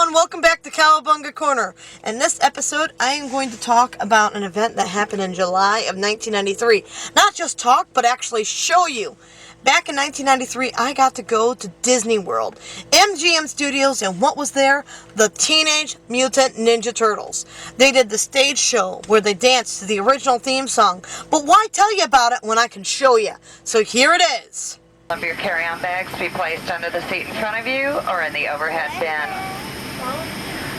everyone, welcome back to Cowabunga Corner. In this episode, I am going to talk about an event that happened in July of 1993. Not just talk, but actually show you. Back in 1993, I got to go to Disney World, MGM Studios, and what was there? The Teenage Mutant Ninja Turtles. They did the stage show where they danced to the original theme song, but why tell you about it when I can show you? So here it is. All of your carry-on bags be placed under the seat in front of you or in the overhead bin.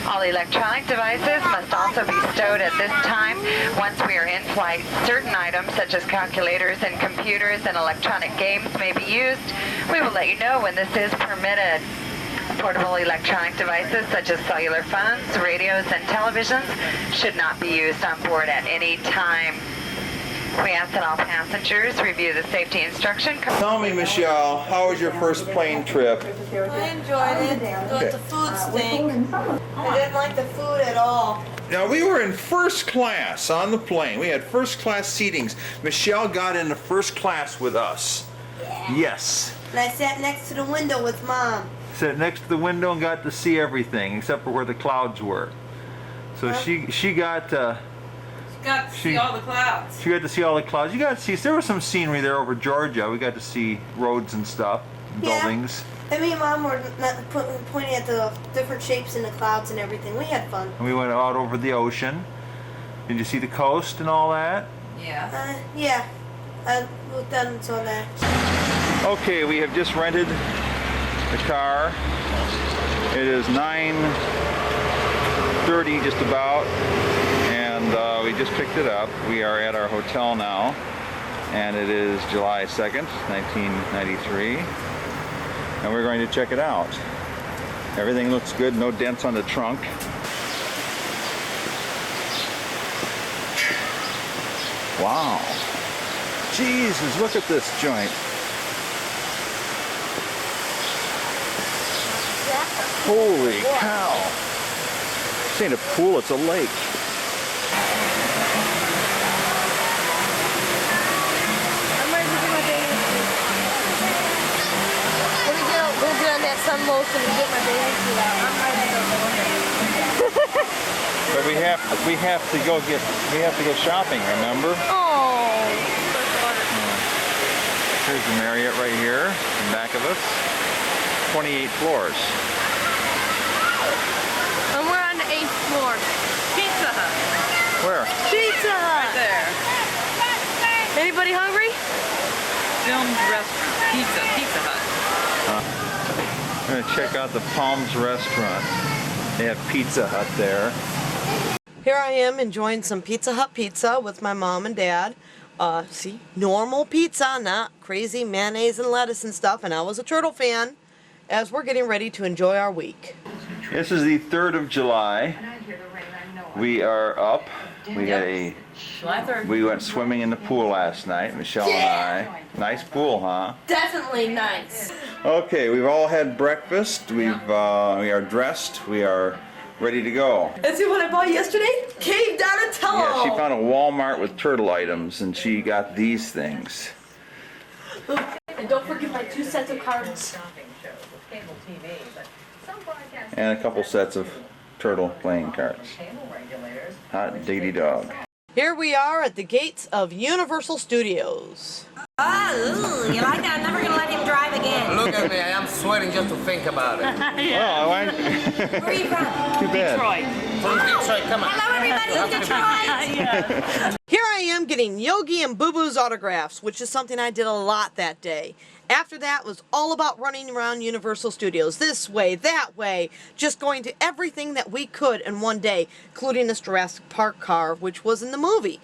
All electronic devices must also be stowed at this time. Once we are in flight, certain items such as calculators and computers and electronic games may be used. We will let you know when this is permitted. Portable electronic devices such as cellular phones, radios, and televisions should not be used on board at any time. We ask that all passengers review the safety instruction. Tell me, Michelle, how was your first plane trip? I enjoyed it, but the food stink. I didn't like the food at all. Now, we were in first class on the plane. We had first class seatings. Michelle got into first class with us. Yeah. Yes. And I sat next to the window with Mom. Sat next to the window and got to see everything except for where the clouds were. So she got to see all the clouds. She got to see all the clouds. You got to see, there was some scenery there over Georgia. We got to see roads and stuff, buildings. And me and Mom were pointing at the different shapes in the clouds and everything. We had fun. And we went out over the ocean. Did you see the coast and all that? Yeah. Yeah. I looked down and saw that. Okay, we have just rented the car. It is 9:30 just about. And we just picked it up. We are at our hotel now, and it is July 2nd, 1993, and we're going to check it out. Everything looks good, no dents on the trunk. Wow. Jesus, look at this joint. Holy cow. This ain't a pool, it's a lake. Sun lotion and get my bathing suit out. But we have to go shopping, remember? Oh. Here's the Marriott right here in back of us. 28 floors. And we're on the 8th floor. Pizza Hut. Where? Pizza Hut. Right there. Anybody hungry? Filmed restaurant. Pizza Hut. I'm going to check out the Palms restaurant. They have Pizza Hut there. Here I am enjoying some Pizza Hut pizza with my mom and dad. See, normal pizza, not crazy mayonnaise and lettuce and stuff. And I was a turtle fan as we're getting ready to enjoy our week. This is the 3rd of July. We are up. We went swimming in the pool last night, Michelle and I. Nice pool, huh? Definitely nice. Okay, we've all had breakfast. We are dressed. We are ready to go. And see what I bought yesterday? Cave Donatello. Yeah, she found a Walmart with turtle items, and she got these things. And don't forget my 2 sets of cards. And a couple sets of turtle playing cards. Hot diggity dog. Here we are at the gates of Universal Studios. Oh, you like that? I'm never going to let him drive again. Look at me, I am sweating just to think about it. Yeah. Well, Where are you from? Too bad. Detroit. From Detroit, come on. Hello, everybody in Detroit. Here I am getting Yogi and Boo Boo's autographs, which is something I did a lot that day. After that was all about running around Universal Studios, this way, that way, just going to everything that we could in one day, including this Jurassic Park car, which was in the movie.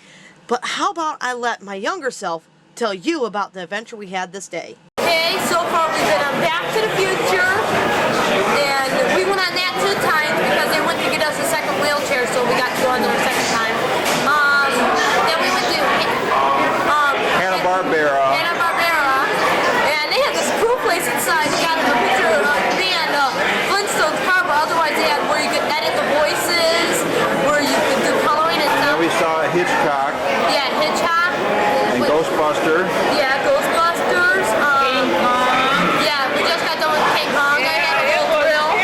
But how about I let my younger self tell you about the adventure we had this day. Okay, so far we've been on Back to the Future, and we went on that 2 times because they went to get us a second wheelchair, so we got to go on there a second time. Then we went to Hanna-Barbera. And they had this cool place inside. We got a picture of me and Flintstone's car, but otherwise they had where you could edit the voices, where you could do coloring and stuff. And we saw Hitchcock. Yeah, Hitchcock. And Ghostbuster. Yeah, Ghostbusters. Yeah, we just got done with King Kong. I had a little thrill.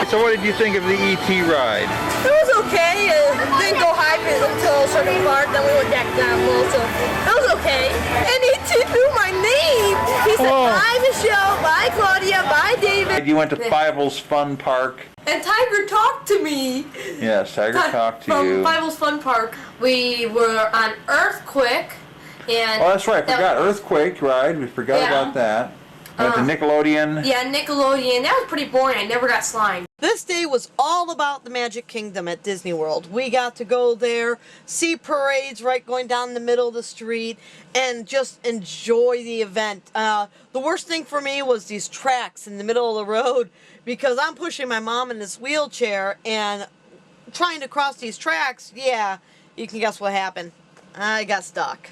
right, so what did you think of the ET ride? It was okay. Didn't go high until a certain part. Then we went back down low, so it was okay. And he knew my name. He said, "Bye, Michelle. Bye, Claudia. Bye, David." You went to Fievel's Fun Park. And Tiger talked to me. Yes, Tiger talked to from you. From Fievel's Fun Park. We were on Earthquake. And Oh, that's right. I forgot Earthquake ride. We forgot about that. Went to Nickelodeon. Yeah, Nickelodeon. That was pretty boring. I never got slime. This day was all about the Magic Kingdom at Disney World. We got to go there, see parades right going down the middle of the street, and just enjoy the event. The worst thing for me was these tracks in the middle of the road, because I'm pushing my mom in this wheelchair and trying to cross these tracks. Yeah, you can guess what happened. I got stuck.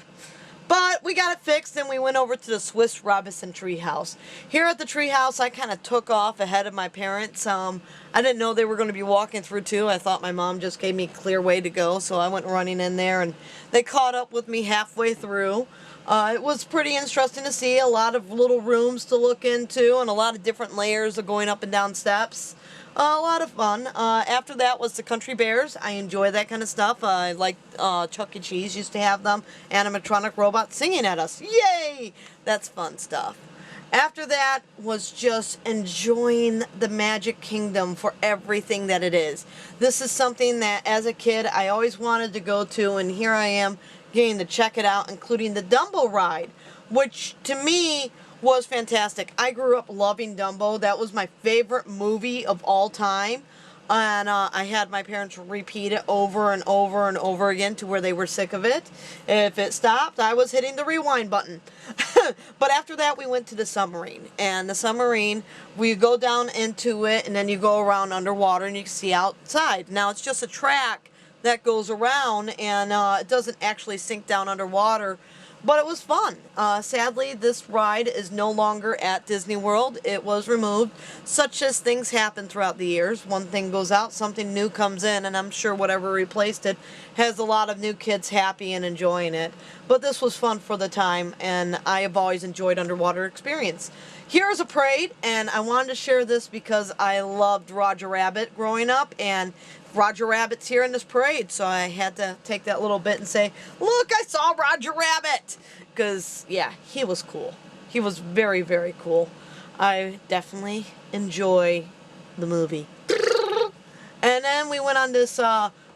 But we got it fixed and we went over to the Swiss Robinson Treehouse. Here at the Treehouse, I kind of took off ahead of my parents. I didn't know they were going to be walking through too. I thought my mom just gave me a clear way to go, so I went running in there and they caught up with me halfway through. It was pretty interesting to see a lot of little rooms to look into and a lot of different layers of going up and down steps. A lot of fun. After that was the Country Bears. I enjoy that kind of stuff. I like Chuck E. Cheese used to have them. Animatronic robots singing at us. Yay! That's fun stuff. After that was just enjoying the Magic Kingdom for everything that it is. This is something that as a kid I always wanted to go to, and here I am getting to check it out, including the Dumbo Ride, which to me was fantastic. I grew up loving Dumbo. That was my favorite movie of all time. And I had my parents repeat it over and over and over again to where they were sick of it. If it stopped, I was hitting the rewind button. But after that, we went to the submarine. And the submarine, we go down into it, and then you go around underwater, and you can see outside. Now, it's just a track that goes around, and it doesn't actually sink down underwater. But it was fun. Sadly, this ride is no longer at Disney World. It was removed. Such as things happen throughout the years. One thing goes out, something new comes in, and I'm sure whatever replaced it has a lot of new kids happy and enjoying it. But this was fun for the time, and I have always enjoyed underwater experience. Here's a parade, and I wanted to share this because I loved Roger Rabbit growing up, and Roger Rabbit's here in this parade, so I had to take that little bit and say, look, I saw Roger Rabbit! Because, yeah, he was cool. He was very, very cool. I definitely enjoy the movie. And then we went on this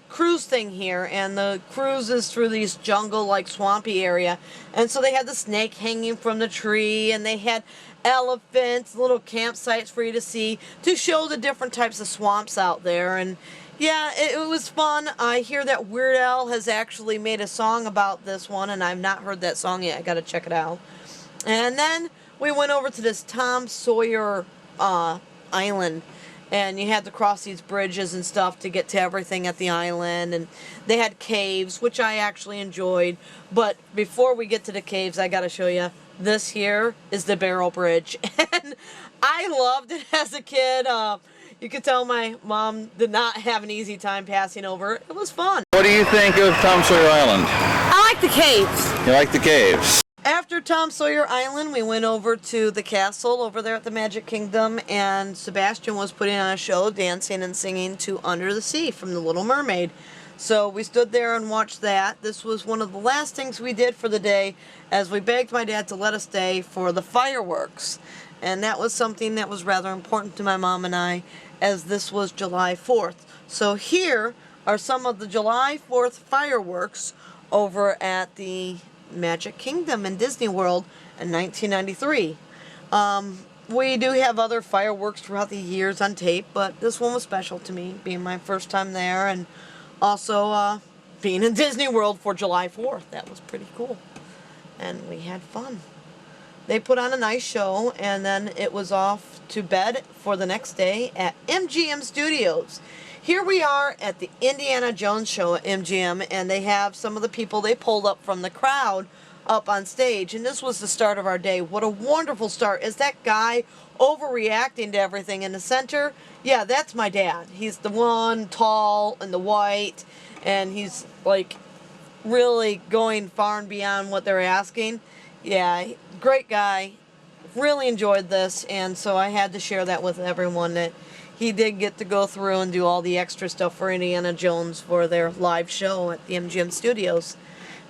cruise thing here, and the cruise is through these jungle-like swampy area, and so they had the snake hanging from the tree, and they had elephants, little campsites for you to see to show the different types of swamps out there. And yeah, it was fun. I hear that Weird Al has actually made a song about this one, and I've not heard that song yet. I gotta check it out. And then we went over to this Tom Sawyer island, and you had to cross these bridges and stuff to get to everything at the island, and they had caves, which I actually enjoyed. But before we get to the caves, I gotta show you, this here is the Barrel Bridge, and I loved it as a kid. You could tell my mom did not have an easy time passing over. It was fun. What do you think of Tom Sawyer Island? I like the caves. You like the caves? After Tom Sawyer Island, we went over to the castle over there at the Magic Kingdom, and Sebastian was putting on a show, dancing and singing to Under the Sea from The Little Mermaid. So we stood there and watched that. This was one of the last things we did for the day, as we begged my dad to let us stay for the fireworks. And that was something that was rather important to my mom and I, as this was July 4th. So here are some of the July 4th fireworks over at the Magic Kingdom in Disney World in 1993. We do have other fireworks throughout the years on tape, but this one was special to me, being my first time there, and also being in Disney World for July 4th. That was pretty cool. And we had fun. They put on a nice show, and then it was off to bed for the next day at MGM Studios. Here we are at the Indiana Jones show at MGM, and they have some of the people they pulled up from the crowd up on stage, and this was the start of our day. What a wonderful start. Is that guy overreacting to everything in the center? Yeah, that's my dad. He's the one tall and the white, and he's like really going far and beyond what they're asking. Yeah, great guy. Really enjoyed this, and so I had to share that with everyone, that he did get to go through and do all the extra stuff for Indiana Jones for their live show at the MGM Studios.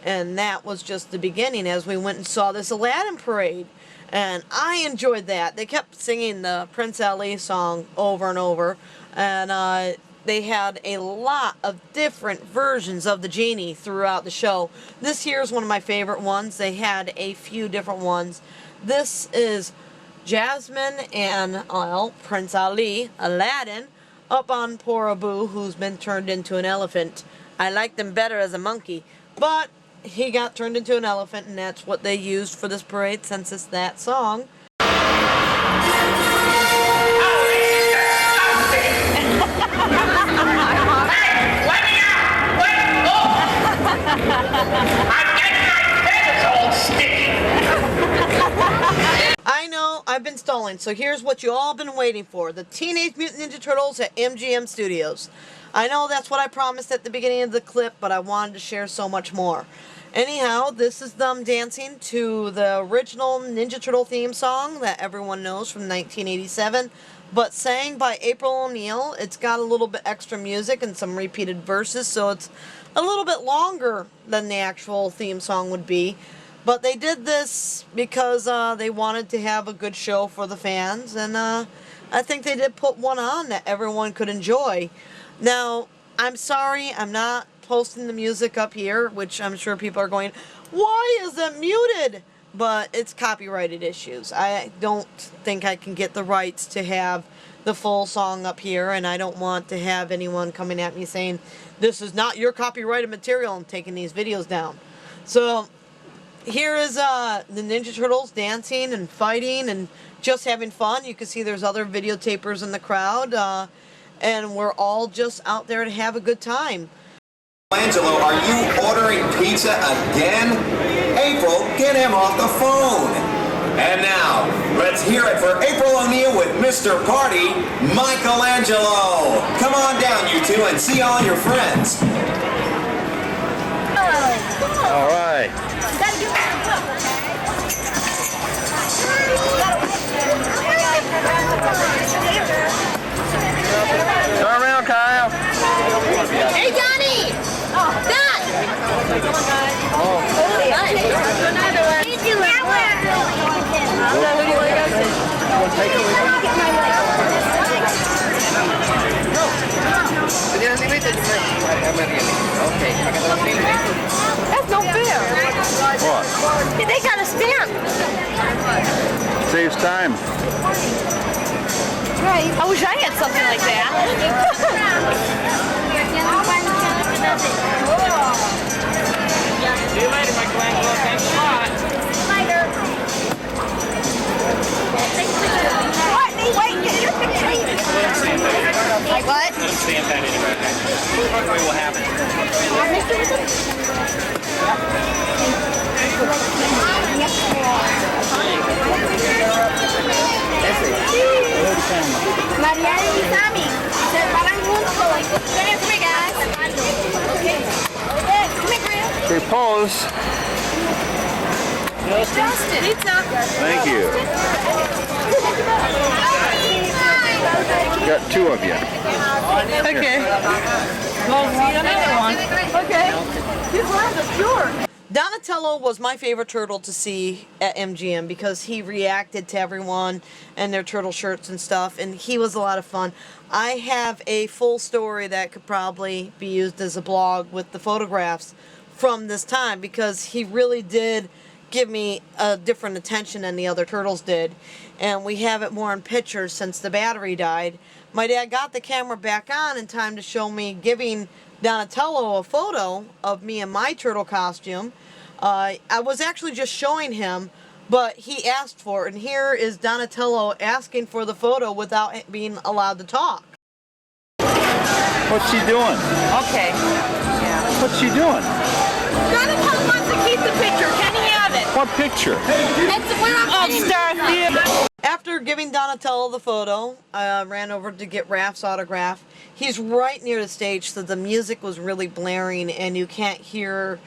And that was just the beginning as we went and saw this Aladdin parade. And I enjoyed that. They kept singing the Prince Ali song over and over. And they had a lot of different versions of the genie throughout the show. This here is one of my favorite ones. They had a few different ones. This is Jasmine and Prince Ali, Aladdin, up on poor Abu, who's been turned into an elephant. I liked him better as a monkey, but he got turned into an elephant, and that's what they used for this parade since it's that song. I know, I've been stalling, so here's what you all been waiting for. The Teenage Mutant Ninja Turtles at MGM Studios. I know that's what I promised at the beginning of the clip, but I wanted to share so much more. Anyhow, this is them dancing to the original Ninja Turtle theme song that everyone knows from 1987, but sang by April O'Neil. It's got a little bit extra music and some repeated verses, so it's a little bit longer than the actual theme song would be. But they did this because they wanted to have a good show for the fans, and I think they did put one on that everyone could enjoy. Now, I'm sorry, I'm not posting the music up here, which I'm sure people are going, why is it muted? But it's copyrighted issues. I don't think I can get the rights to have the full song up here, and I don't want to have anyone coming at me saying, this is not your copyrighted material, and taking these videos down. So here is the Ninja Turtles dancing and fighting and just having fun. You can see there's other videotapers in the crowd, and we're all just out there to have a good time. Angelo, are you ordering pizza again? April, get him off the phone. And now, let's hear it for April O'Neil with Mr. Party, Michelangelo. Come on down, you two, and see all your friends. All right. Turn around, Kyle. Hey, Johnny! Dad! Oh. Another one. Who do you want That's no fair. What? They got a stamp. Saves time. Right. I wish I had something like that. See you later, Michelangelo. Thanks a lot. Later. What? Wait, get your picture. Like what? Don't stamp that anyway. Wait, what happened? Mariana y Sammy se paran juntos. Come here, guys. Okay. Come here, Graham. Okay, pose. Justin. Pizza. Thank you. Got two of you. Okay. Well, see another one. Okay. These ones are pure. Donatello was my favorite turtle to see at MGM because he reacted to everyone and their turtle shirts and stuff, and he was a lot of fun. I have a full story that could probably be used as a blog with the photographs from this time because he really did give me a different attention than the other turtles did, and we have it more in pictures since the battery died. My dad got the camera back on in time to show me giving Donatello a photo of me in my turtle costume. I was actually just showing him, but he asked for it, and here is Donatello asking for the photo without being allowed to talk. What's she doing? Okay. Yeah. What's she doing? Donatello wants to keep the picture. Can he have it? What picture? It's where I'm Starfield. After giving Donatello the photo, I ran over to get Raph's autograph. He's right near the stage, so the music was really blaring, and you can't hear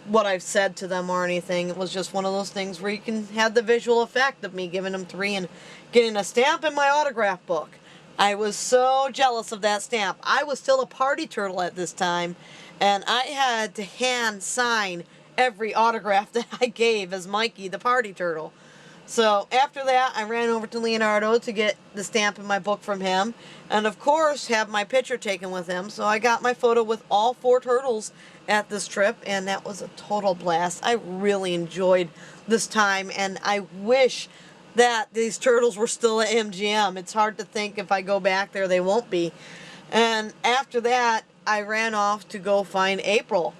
what I've said to them or anything. It was just one of those things where you can have the visual effect of me giving them 3 and getting a stamp in my autograph book. I was so jealous of that stamp. I was still a party turtle at this time, and I had to hand sign every autograph that I gave as Mikey the party turtle. So after that, I ran over to Leonardo to get the stamp in my book from him, and of course have my picture taken with him. So I got my photo with all 4 turtles at this trip, and that was a total blast. I really enjoyed this time, and I wish that these turtles were still at MGM. It's hard to think if I go back there they won't be. And after that, I ran off to go find April.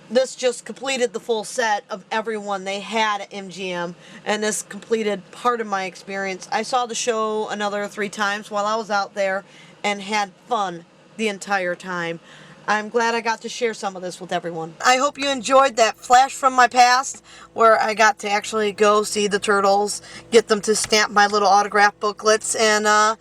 This just completed the full set of everyone they had at MGM, and this completed part of my experience. I saw the show another 3 times while I was out there and had fun the entire time. I'm glad I got to share some of this with everyone. I hope you enjoyed that flash from my past where I got to actually go see the turtles, get them to stamp my little autograph booklets, and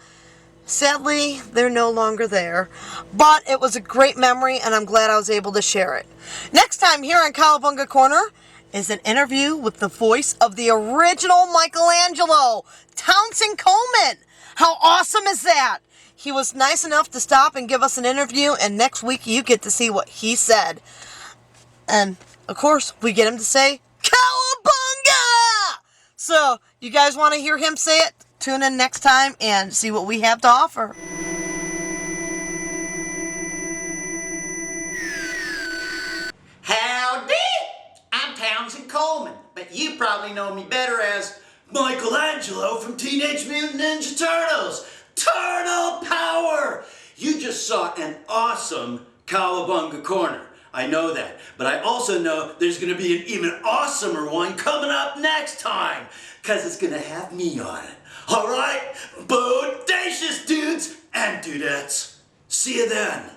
sadly, they're no longer there. But it was a great memory, and I'm glad I was able to share it. Next time here on Cowabunga Corner is an interview with the voice of the original Michelangelo, Townsend Coleman. How awesome is that? He was nice enough to stop and give us an interview, and next week you get to see what he said. And, of course, we get him to say, Cowabunga! So, you guys want to hear him say it? Tune in next time and see what we have to offer. Howdy! I'm Townsend Coleman, but you probably know me better as Michelangelo from Teenage Mutant Ninja Turtles. Turtle power! You just saw an awesome Cowabunga Corner. I know that, but I also know there's going to be an even awesomer one coming up next time, because it's going to have me on it. All right? Bodacious dudes and dudettes. See you then.